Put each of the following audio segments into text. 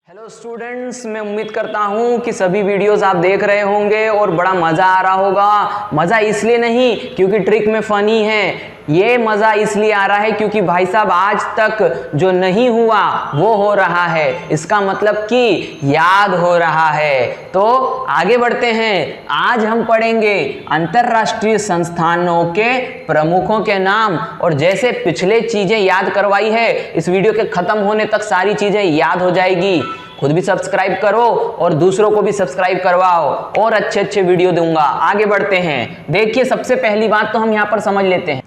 Hello students, मैं उम्मीद करता हूं कि सभी वीडियोस आप देख रहे होंगे और बड़ा मज़ा आ रहा होगा। मज़ा इसलिए नहीं क्योंकि ट्रिक में फ़नी है, ये मज़ा इसलिए आ रहा है क्योंकि भाई साहब आज तक जो नहीं हुआ वो हो रहा है। इसका मतलब कि याद हो रहा है। तो आगे बढ़ते हैं। आज हम पढ़ेंगे अंतर्राष्ट्रीय संस्थानों के प्रमुखों के नाम, और जैसे पिछले चीज़ें याद करवाई है, इस वीडियो के ख़त्म होने तक सारी चीज़ें याद हो जाएगी। खुद भी सब्सक्राइब करो और दूसरों को भी सब्सक्राइब करवाओ, और अच्छे अच्छे वीडियो दूंगा। आगे बढ़ते हैं। देखिए, सबसे पहली बात तो हम यहाँ पर समझ लेते हैं।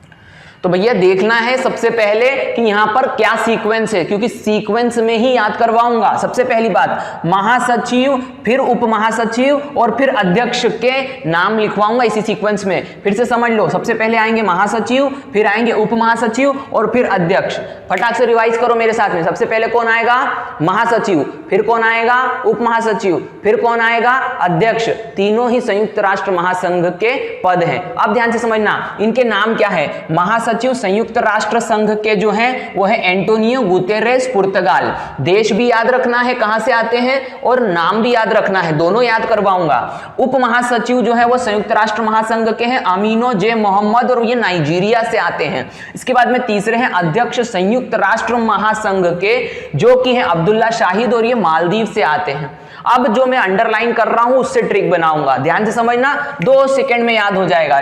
तो भैया देखना है सबसे पहले कि यहां पर क्या सीक्वेंस है, क्योंकि सीक्वेंस में ही याद करवाऊंगा। सबसे पहली बात, महासचिव, फिर उप महासचिव और फिर अध्यक्ष के नाम लिखवाऊंगा इसी सीक्वेंस में। फिर से समझ लो, सबसे पहले आएंगे महासचिव, फिर आएंगे उप महासचिव और फिर अध्यक्ष। फटाक से रिवाइज करो मेरे साथ में। सबसे पहले कौन आएगा? महासचिव, फिर कौन आएगा? उप महासचिव, फिर कौन आएगा? अध्यक्ष। तीनों ही संयुक्त राष्ट्र महासंघ के पद हैं। अब ध्यान से समझना, इनके नाम क्या है। महासचिव संयुक्त राष्ट्र संघ के जो हैं वो है एंटोनियो गुतेरेस पुर्तगाल। देश भी याद रखना है कहां से आते हैं, और नाम भी याद रखना है, दोनों याद करवाऊंगा। उप महासचिव जो है वो संयुक्त राष्ट्र महासंघ के हैं अमीनो जे मोहम्मद, और ये नाइजीरिया से आते हैं। इसके बाद में तीसरे हैं अध्यक्ष संयुक्त राष्ट्र महासंघ के, जो कि हैं अब्दुल्ला शाहिद, और ये मालदीव से आते हैं। अब जो मैं अंडरलाइन कर रहा हूं उससे ट्रिक बनाऊंगा, ध्यान से समझना, 2 सेकंड में याद हो जाएगा।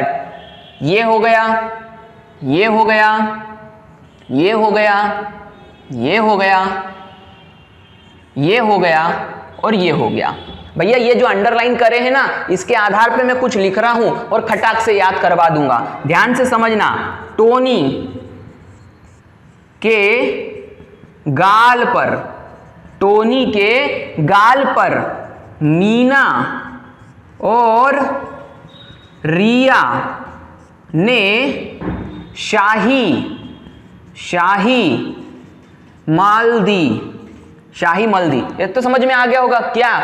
ये हो गया, ये हो गया, ये हो गया, ये हो गया, ये हो गया और ये हो गया। भैया ये जो अंडरलाइन करे हैं ना, इसके आधार पे मैं कुछ लिख रहा हूं और खटाक से याद करवा दूंगा। ध्यान से समझना, टोनी के गाल पर, टोनी के गाल पर मीना और रिया ने शाही माल्दी। ये तो समझ में आ गया होगा क्या?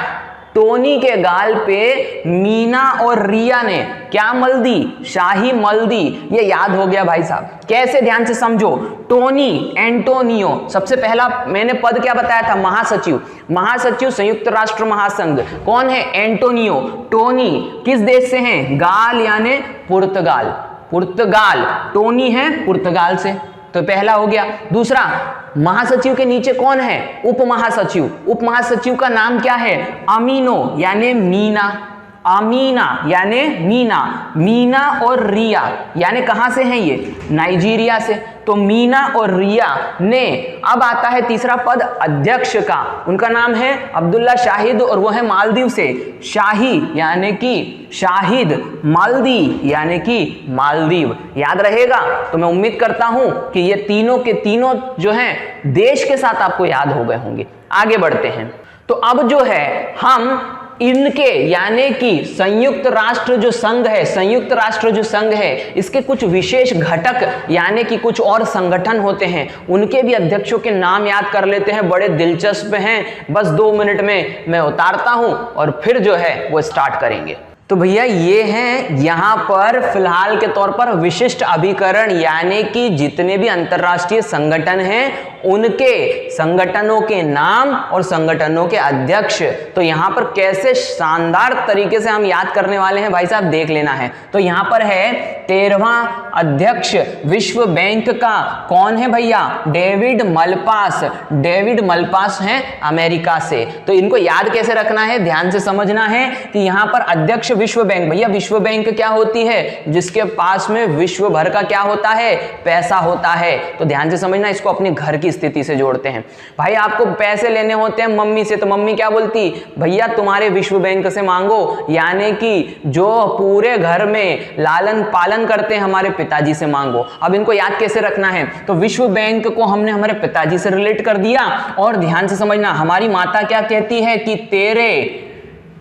टोनी के गाल पे मीना और रिया ने क्या मल दी? शाही मल दी। ये याद हो गया भाई साहब। कैसे? ध्यान से समझो। टोनी, एंटोनियो, सबसे पहला मैंने पद क्या बताया था? महासचिव। महासचिव संयुक्त राष्ट्र महासंघ कौन है? एंटोनियो। टोनी किस देश से हैं? गाल यानी पुर्तगाल। पुर्तगाल, टोनी है पुर्तगाल से, तो पहला हो गया। दूसरा, महासचिव के नीचे कौन है? उप महासचिव। उप महासचिव का नाम क्या है? अमीनो यानी मीना। अमीना यानी मीना। मीना और रिया यानी कहां से हैं ये? नाइजीरिया से। तो मीना और रिया ने, अब आता है तीसरा पद अध्यक्ष का, उनका नाम है अब्दुल्ला शाहिद, और वो है मालदीव से। शाही यानी कि शाहिद, मालदी यानी कि मालदीव। याद रहेगा? तो मैं उम्मीद करता हूं कि ये तीनों के तीनों जो हैं देश के साथ आपको याद हो गए होंगे। आगे बढ़ते हैं। तो अब जो है हम इनके यानी कि संयुक्त राष्ट्र जो संघ है, संयुक्त राष्ट्र जो संघ है, इसके कुछ विशेष घटक यानी कि कुछ और संगठन होते हैं, उनके भी अध्यक्षों के नाम याद कर लेते हैं। बड़े दिलचस्प हैं। बस 2 मिनट में मैं उतारता हूं और फिर जो है वो स्टार्ट करेंगे। तो भैया ये हैं यहां पर फिलहाल के तौर पर विशिष्ट अभिकरण, यानी कि जितने भी अंतर्राष्ट्रीय संगठन हैं उनके संगठनों के नाम और संगठनों के अध्यक्ष। तो यहां पर कैसे शानदार तरीके से हम याद करने वाले हैं भाई साहब, देख लेना है। तो यहां पर है 13वां अध्यक्ष विश्व बैंक का, कौन है भैया? David Malpass. डेविड मलपास हैं अमेरिका से। तो इनको याद कैसे रखना है, ध्यान से समझना है कि यहां पर अध्यक्ष विश्व बैंक। भैया विश्व बैंक क्या होती है? जिसके पास में विश्व भर का क्या होता है? पैसा होता है। तो ध्यान से समझना, इसको अपने घर की स्थिति से जोड़ते हैं। भाई आपको पैसे लेने होते हैं मम्मी से, तो मम्मी क्या बोलती? भैया तुम्हारे विश्व बैंक से मांगो, यानी कि जो पूरे घर में लालन पालन करते हैं हमारे पिताजी से मांगो। अब इनको याद कैसे रखना है? तो विश्व बैंक को हमने हमारे पिताजी से रिलेट कर दिया, और ध्यान से समझना, हमारी माता क्या कहती है कि तेरे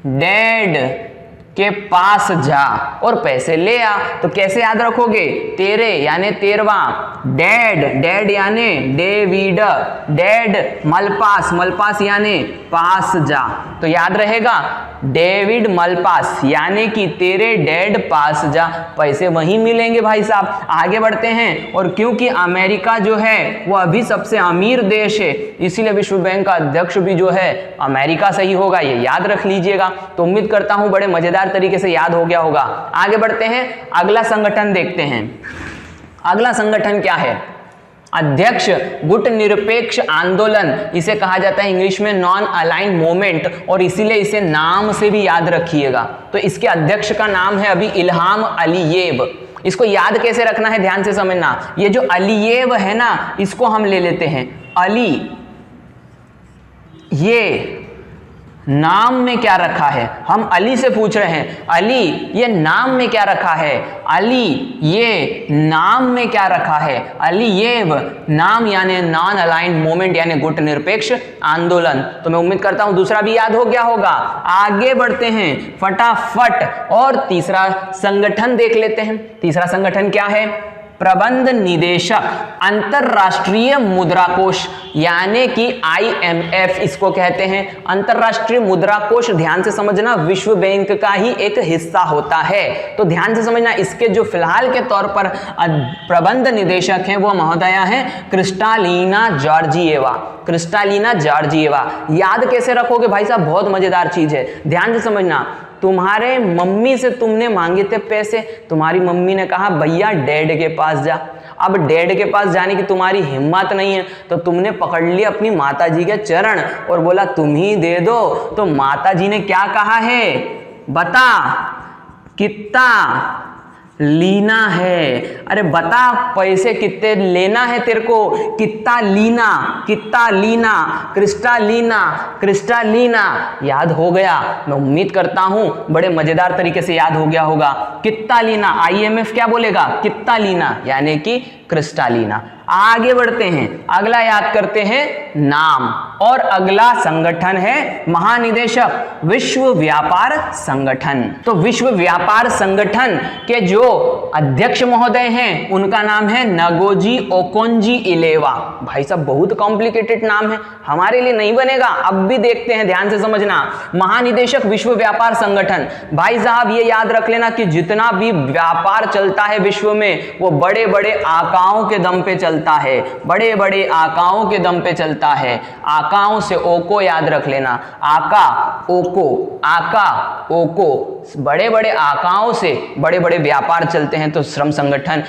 डैड के पास जा और पैसे ले आ। तो कैसे याद रखोगे? तेरे यानी तेरवा, डैड, डैड यानी डेविड, डैड मलपास, मलपास यानी पास जा। तो याद रहेगा डेविड मलपास यानी कि तेरे डैड पास जा, पैसे वहीं मिलेंगे भाई साहब। आगे बढ़ते हैं, और क्योंकि अमेरिका जो है वो अभी सबसे अमीर देश है, इसीलिए विश्व बैंक का अध्यक्ष भी जो है अमेरिका से ही होगा, ये याद रख लीजिएगा। तो उम्मीद करता हूं बड़े मजेदार तरीके से याद हो गया होगा। आगे बढ़ते हैं, अगला संगठन देखते हैं। अगला संगठन क्या है? अध्यक्ष गुट निरपेक्ष आंदोलन, इसे कहा जाता है इंग्लिश में नॉन अलाइंड मूवमेंट, और इसीलिए इसे नाम से भी याद रखिएगा। तो इसके अध्यक्ष का नाम है अभी इल्हाम अलीयेव। इसको याद कैसे रखना है, ध्यान से समझना। ये जो अलीयेव है ना, इसको हम ले लेते हैं अली, ये नाम में क्या रखा है? हम अली से पूछ रहे हैं, अली ये नाम में क्या रखा है? अली ये नाम में क्या रखा है? अलीयेव नाम यानी नॉन अलाइंड मूवमेंट यानी गुट निरपेक्ष आंदोलन। तो मैं उम्मीद करता हूं दूसरा भी याद हो गया होगा। आगे बढ़ते हैं फटाफट, और तीसरा संगठन देख लेते हैं। तीसरा संगठन क्या है? प्रबंध निदेशक अंतरराष्ट्रीय मुद्रा कोष यानी कि IMF इसको कहते हैं। अंतरराष्ट्रीय मुद्रा कोष ध्यान से समझना विश्व बैंक का ही एक हिस्सा होता है। तो ध्यान से समझना, इसके जो फिलहाल के तौर पर प्रबंध निदेशक हैं वो महोदया हैं क्रिस्टालिना जॉर्जिएवा। क्रिस्टालिना जॉर्जिएवा याद कैसे रखोगे भाई साहब? बहुत मजेदार चीज है, ध्यान से समझना। तुम्हारे मम्मी से तुमने मांगे थे पैसे, तुम्हारी मम्मी ने कहा भैया डैड के पास जा। अब डैड के पास जाने की तुम्हारी हिम्मत नहीं है, तो तुमने पकड़ लिया अपनी माताजी के चरण और बोला तुम ही दे दो। तो माताजी ने क्या कहा है? बता कितना लीना है? अरे बता पैसे कितने लेना है तेरे को? कितना लीना, कितना लीना, क्रिस्टालीना, क्रिस्टालीना। याद हो गया? मैं उम्मीद करता हूं बड़े मजेदार तरीके से याद हो गया होगा। कितना लीना, IMF क्या बोलेगा? कितना लीना यानी कि क्रिस्टालीना। आगे बढ़ते हैं, अगला याद करते हैं नाम, और अगला संगठन है महानिदेशक विश्व व्यापार संगठन। तो विश्व व्यापार संगठन के जो अध्यक्ष महोदय हैं उनका नाम है नगोजी ओकोंजी-इलेवा। भाई साहब बहुत कॉम्प्लिकेटेड नाम है, हमारे लिए नहीं बनेगा, अब भी देखते हैं, ध्यान से समझना। महानिदेशक विश्व व्यापार संगठन, भाई साहब ये याद रख लेना कि जितना भी व्यापार चलता है विश्व में वो बड़े बड़े आकाओं के दम पे चलता है, बड़े बड़े आकाओं के दम पे चलता है। आकाओं से ओको याद रख लेना, आका ओको, आका ओको, बड़े बड़े आकाओं से बड़े बड़े व्यापार चलते हैं। तो श्रम संगठन,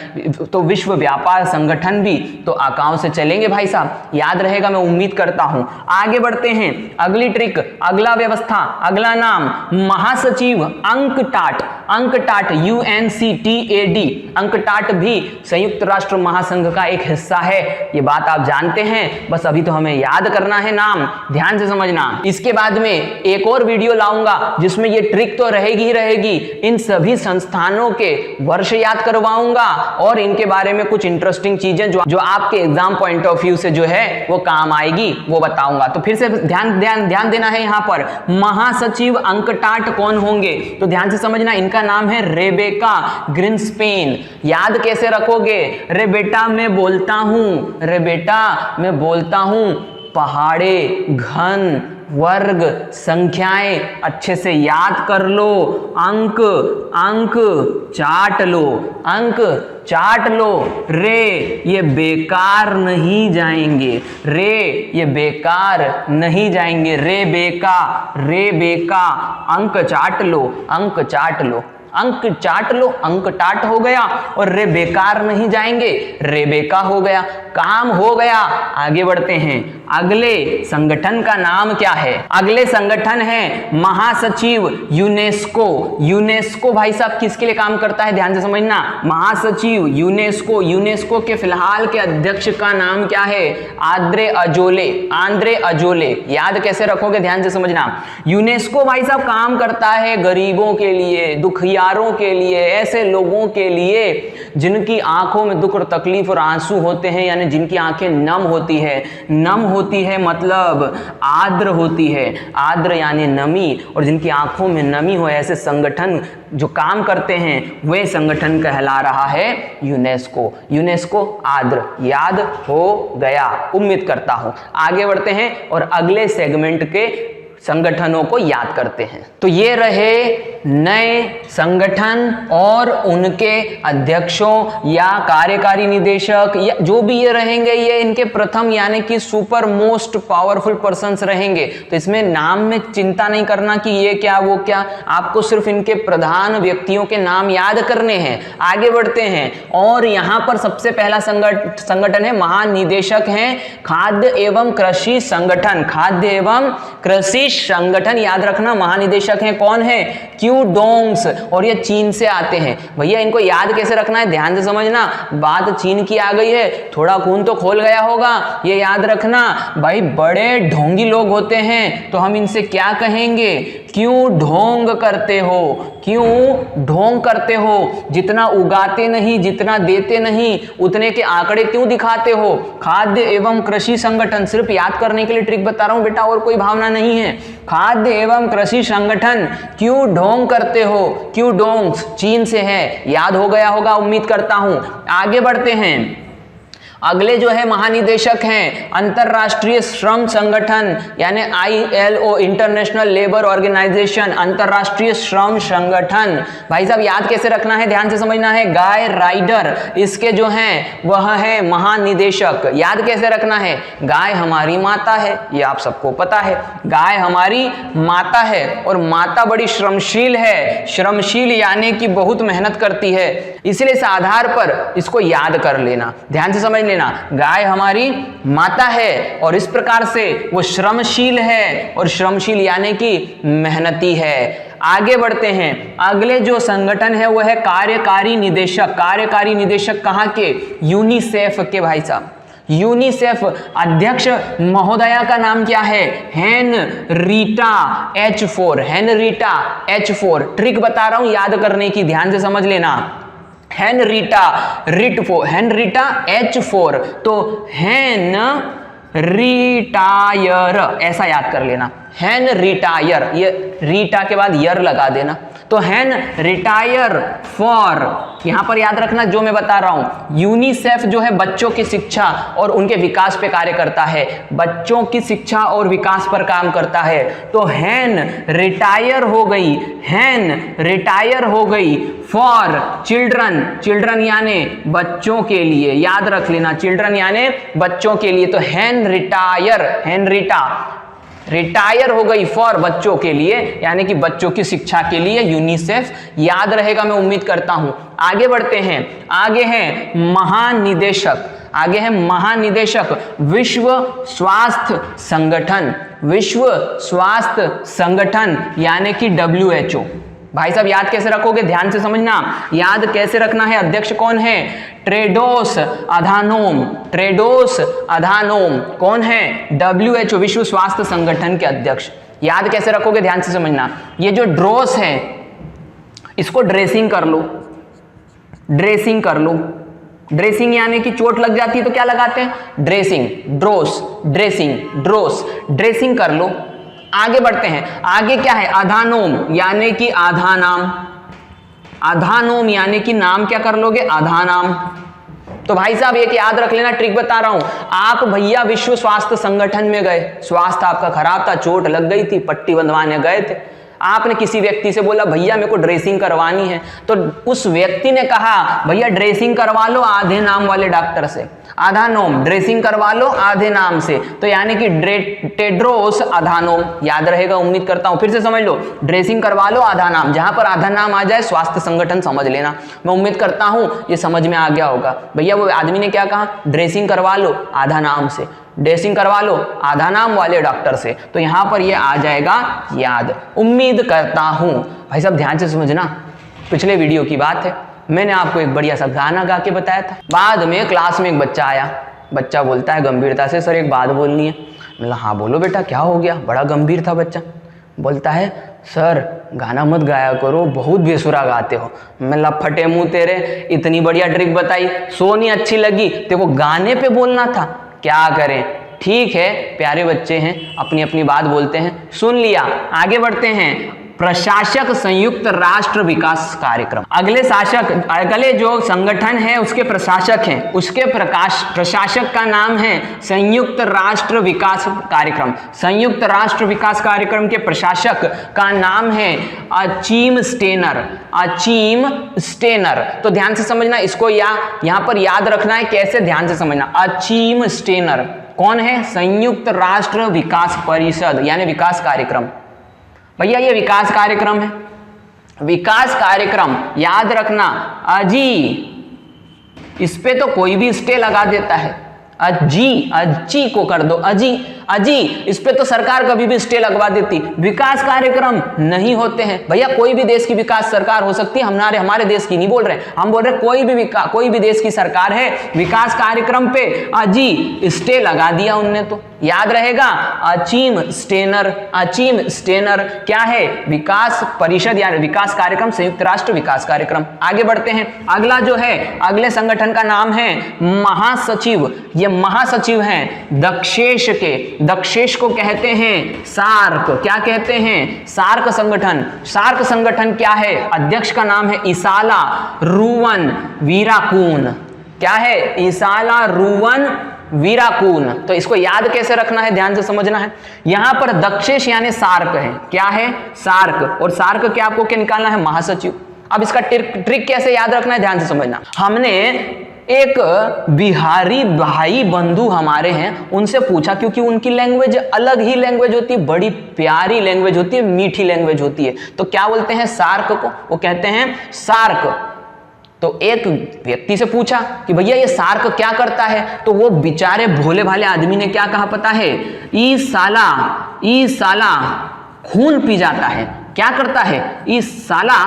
तो विश्व व्यापार संगठन भी तो आकाओं से चलेंगे भाई साहब, याद रहेगा मैं उम्मीद करता हूं। आगे बढ़ते हैं, अगली ट्रिक, अगला व्यवस्था, अगला नाम महासचिव अंकटाट। अंकटाट UNCTAD, अंकटाट भी संयुक्त राष्ट्र महासंघ का एक हिस्सा है, ये बात आप जानते हैं, बस अभी तो हमें याद करना है नाम, ध्यान से समझना। इसके बाद में एक और वीडियो लाऊंगा जिसमें ये ट्रिक तो रहेगी ही रहेगी, इन सभी संस्थानों के वर्ष याद करवाऊंगा और इनके बारे में कुछ इंटरेस्टिंग चीजें जो आपके एग्जाम पॉइंट ऑफ व्यू से जो है वो काम आएगी वो बताऊंगा। तो फिर से ध्यान देना है यहाँ पर, महासचिव अंकटाट कौन होंगे? तो ध्यान से समझना, इनका नाम है रेबेका ग्रिन्सपेन। याद कैसे रखोगे? रे बेटा मैं बोलता हूं, रे बेटा मैं बोलता हूं, पहाड़े, घन, वर्ग, संख्याएं अच्छे से याद कर लो, अंक अंक चाट लो, अंक चाट लो। रे ये बेकार नहीं जाएंगे, रे ये बेकार नहीं जाएंगे, रे बेका, अंक चाट लो, अंक चाट लो, अंक चाट लो, अंक टाट हो गया, और रे बेकार नहीं जाएंगे, रेबेका हो गया, काम हो गया। आगे बढ़ते हैं, अगले संगठन का नाम क्या है? अगले संगठन है महासचिव यूनेस्को। यूनेस्को भाई साहब किसके लिए काम करता है? ध्यान से समझना, महासचिव यूनेस्को। यूनेस्को के फिलहाल के अध्यक्ष का नाम क्या है? Andre Azoulay, Andre Azoulay. याद कैसे रखोगे? ध्यान से समझना, यूनेस्को भाई साहब काम करता है गरीबों के लिए, दुखिया दुखियारों के लिए, ऐसे लोगों के लिए जिनकी आंखों में दुख और तकलीफ और आंसू होते हैं, यानी जिनकी आंखें नम होती है। नम होती है मतलब आर्द्र होती है, आर्द्र यानी नमी, और जिनकी आंखों में नमी हो, ऐसे संगठन जो काम करते हैं वे संगठन कहला रहा है यूनेस्को। यूनेस्को आर्द्र, याद हो गया उम्मीद करता हूं। आगे बढ़ते हैं और अगले सेगमेंट के संगठनों को याद करते हैं। तो ये रहे नए संगठन और उनके अध्यक्षों या कार्यकारी निदेशक या जो भी ये रहेंगे, ये इनके प्रथम यानी कि सुपर मोस्ट पावरफुल पर्सन्स रहेंगे। तो इसमें नाम में चिंता नहीं करना कि ये क्या वो क्या, आपको सिर्फ इनके प्रधान व्यक्तियों के नाम याद करने हैं। आगे बढ़ते हैं और यहां पर सबसे पहला संगठन है महानिदेशक हैं खाद्य एवं कृषि संगठन। खाद्य एवं कृषि संगठन याद रखना, महानिदेशक हैं कौन है, क्यू डोंग्स, और ये चीन से आते हैं। भैया इनको याद कैसे रखना है, ध्यान से समझना, बात चीन की आ गई है, थोड़ा खून तो खोल गया होगा, ये याद रखना। भाई बड़े ढोंगी लोग होते हैं तो हम इनसे क्या कहेंगे, क्यों ढोंग करते हो, क्यों ढोंग करते हो, जितना उगाते नहीं, जितना देते नहीं, उतने के आंकड़े क्यों दिखाते हो। खाद्य एवं कृषि संगठन, सिर्फ याद करने के लिए ट्रिक बता रहा हूं बेटा, और कोई भावना नहीं है। खाद्य एवं कृषि संगठन, क्यों ढोंग करते हो, क्यों डोंग्स चीन से है, याद हो गया होगा उम्मीद करता हूं। आगे बढ़ते हैं, अगले जो है महानिदेशक हैं अंतरराष्ट्रीय श्रम संगठन यानी ILO, इंटरनेशनल लेबर ऑर्गेनाइजेशन, अंतरराष्ट्रीय श्रम संगठन। भाई साहब याद कैसे रखना है, ध्यान से समझना है। गाय राइडर इसके जो हैं वह है महानिदेशक। याद कैसे रखना है, गाय हमारी माता है, ये आप सबको पता है, गाय हमारी माता है और माता बड़ी श्रमशील है। श्रमशील यानी कि बहुत मेहनत करती है, इसलिए इस आधार पर इसको याद कर लेना, ध्यान से समझ लेना। गाय हमारी माता है और इस प्रकार से वो श्रमशील है, और श्रमशील यानी कि मेहनती है। आगे बढ़ते हैं, अगले जो संगठन है वो है कार्यकारी निदेशक। कार्यकारी निदेशक कहां के, यूनिसेफ के। भाई साहब यूनिसेफ अध्यक्ष महोदया का नाम क्या है, Henrietta H4, Henrietta H4। Trick बता रहा हूं याद करने की, ध्यान से समझ लेना। हेनरीटा हेनरीटा H4, तो हेन रिटायर ऐसा याद कर लेना, हेन रिटायर, ये रीटा के बाद यर लगा देना, तो हेन रिटायर फॉर। यहां पर याद रखना जो मैं बता रहा हूं, यूनिसेफ जो है बच्चों की शिक्षा और उनके विकास पे कार्य करता है, बच्चों की शिक्षा और विकास पर काम करता है। तो हेन रिटायर हो गई, हेन रिटायर हो गई फॉर चिल्ड्रन, चिल्ड्रन यानी बच्चों के लिए, याद रख लेना, चिल्ड्रन यानी बच्चों के लिए। तो हेन रिटायर, हेन रिटायर हो गई फॉर बच्चों के लिए, यानी कि बच्चों की शिक्षा के लिए यूनिसेफ, याद रहेगा मैं उम्मीद करता हूं। आगे बढ़ते हैं, आगे है महानिदेशक, आगे है महानिदेशक विश्व स्वास्थ्य संगठन, विश्व स्वास्थ्य संगठन यानी कि WHO। भाई साहब याद कैसे रखोगे, ध्यान से समझना, याद कैसे रखना है, अध्यक्ष कौन है, टेड्रोस अधानोम, टेड्रोस अधानोम कौन है, WHO विश्व स्वास्थ्य संगठन के अध्यक्ष। याद कैसे रखोगे, ध्यान से समझना, ये जो ड्रोस है इसको ड्रेसिंग कर लो, ड्रेसिंग कर लो। ड्रेसिंग यानी कि चोट लग जाती है तो क्या लगाते हैं, ड्रेसिंग, ड्रोस, ड्रेसिंग, ड्रोस, ड्रेसिंग कर लो। आगे बढ़ते हैं, आगे क्या है, आधानोम यानी कि आधा नाम, आधानोम यानी कि नाम क्या कर लोगे, आधा नाम। तो भाई साहब एक याद रख लेना, ट्रिक बता रहा हूं, आप भैया विश्व स्वास्थ्य संगठन में गए, स्वास्थ्य आपका खराब था, चोट लग गई थी, पट्टी बंधवाने गए थे, आपने किसी व्यक्ति से बोला भैया मेरे को ड्रेसिंग करवानी है, तो उस व्यक्ति ने कहा भैया ड्रेसिंग करवा लो आधे नाम वाले डॉक्टर से, आधानोम, ड्रेसिंग करवा लो आधे नाम से, तो यानी कि टेड्रोस अधानोम, याद रहेगा उम्मीद करता हूं। फिर से समझ लो, ड्रेसिंग करवा लो आधा नाम, जहां पर आधा नाम आ जाए स्वास्थ्य संगठन समझ लेना। मैं उम्मीद करता हूं ये समझ में आ गया होगा। भैया वो आदमी ने क्या कहा, ड्रेसिंग करवा लो आधा नाम से, ड्रेसिंग करवा लो आधा नाम वाले डॉक्टर से, तो यहां पर ये आ जाएगा याद, उम्मीद करता हूं। भाई साहब ध्यान से समझना, पिछले वीडियो की बात है, मैंने आपको एक बढ़िया सा गाना गा के बताया था। बाद में क्लास में एक बच्चा आया, बच्चा बोलता है गंभीरता से, सर एक बात बोलनी है। मतलब हाँ बोलो बेटा क्या हो गया, बड़ा गंभीर था बच्चा। बोलता है सर गाना मत गाया करो, बहुत बेसुरा गाते हो। मैं लफटे मुंह तेरे, इतनी बढ़िया ट्रिक बताई, सो नहीं अच्छी लगी, तेरे को गाने पे बोलना था, क्या करें। ठीक है, प्यारे बच्चे हैं, अपनी अपनी बात बोलते हैं, सुन लिया। आगे बढ़ते हैं। प्रशासक संयुक्त राष्ट्र विकास कार्यक्रम। अगले जो संगठन है उसके प्रशासक हैं, उसके प्रशासक का नाम है संयुक्त राष्ट्र विकास कार्यक्रम। संयुक्त राष्ट्र विकास कार्यक्रम के प्रशासक का नाम है अचीम स्टेनर। अचीम स्टेनर, तो ध्यान से समझना इसको, यहां पर याद रखना है कैसे, ध्यान से समझना। अचीम स्टेनर कौन है? संयुक्त राष्ट्र विकास परिषद यानी विकास कार्यक्रम। भैया ये विकास कार्यक्रम है, विकास कार्यक्रम याद रखना। अजी, इस पे तो कोई भी स्टे लगा देता है, अजी को कर दो, अजी, इस पे तो सरकार कभी भी स्टे लगवा देती। विकास कार्यक्रम नहीं होते हैं भैया, कोई भी देश की विकास सरकार हो सकती है, हमारे देश की नहीं बोल रहे, हम बोल रहे कोई भी देश की सरकार है, विकास कार्यक्रम पे अजी स्टे लगा दिया उनने, तो याद रहेगा अचीम स्टेनर क्या है? विकास परिषद या विकास कार्यक्रम, संयुक्त राष्ट्र विकास कार्यक्रम। आगे बढ़ते हैं। अगला जो है, अगले संगठन का नाम है महासचिव। ये महासचिव हैं दक्षेश को कहते हैं सार्क। क्या कहते हैं? सार्क संगठन। सार्क संगठन क्या है? अध्यक्ष का नाम है इसाला रूवन वीराकून। क्या है? इसाला रूवन वीराकून। तो इसको याद कैसे रखना है, ध्यान से समझना है। यहां पर दक्षेश यानी सार्क है। क्या है? सार्क। और सार्क क्या आपको क्या निकालना है? महासचिव। अब इसका ट्रिक कैसे याद रखना है, ध्यान से समझना। हमने एक बिहारी भाई बंधु हमारे हैं, उनसे पूछा, क्योंकि उनकी लैंग्वेज अलग ही लैंग्वेज होती है, बड़ी प्यारी लैंग्वेज होती है, मीठी लैंग्वेज होती है। तो क्या बोलते हैं सार्क को? वो कहते हैं सार्क। तो एक व्यक्ति से पूछा कि भैया ये सार्क क्या करता है? तो वो बेचारे भोले भाले आदमी ने क्या कहा पता है? ई साला खून पी जाता है। क्या करता है? ई साला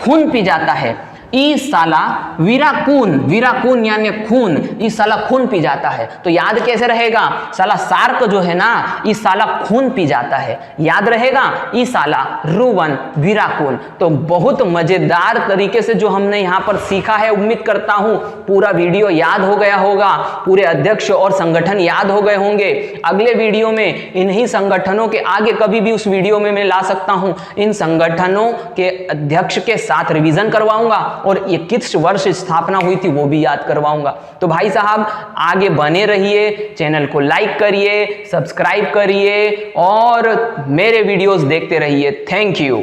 खून पी जाता है। ई साला वीराकून यानी खून, ई साला खून पी जाता है। तो याद कैसे रहेगा? साला सार्क जो है ना, ई साला खून पी जाता है, याद रहेगा ई साला रूवन वीराकून। तो बहुत मजेदार तरीके से जो हमने यहाँ पर सीखा है, उम्मीद करता हूँ पूरा वीडियो याद हो गया होगा, पूरे अध्यक्ष और संगठन याद हो गए होंगे। अगले वीडियो में इन्हीं संगठनों के आगे कभी भी उस वीडियो में मैं ला सकता हूँ, इन संगठनों के अध्यक्ष के साथ रिवीजन करवाऊंगा और ये किस वर्ष स्थापना हुई थी वो भी याद करवाऊंगा। तो भाई साहब आगे बने रहिए, चैनल को लाइक करिए, सब्सक्राइब करिए और मेरे वीडियोस देखते रहिए। Thank you.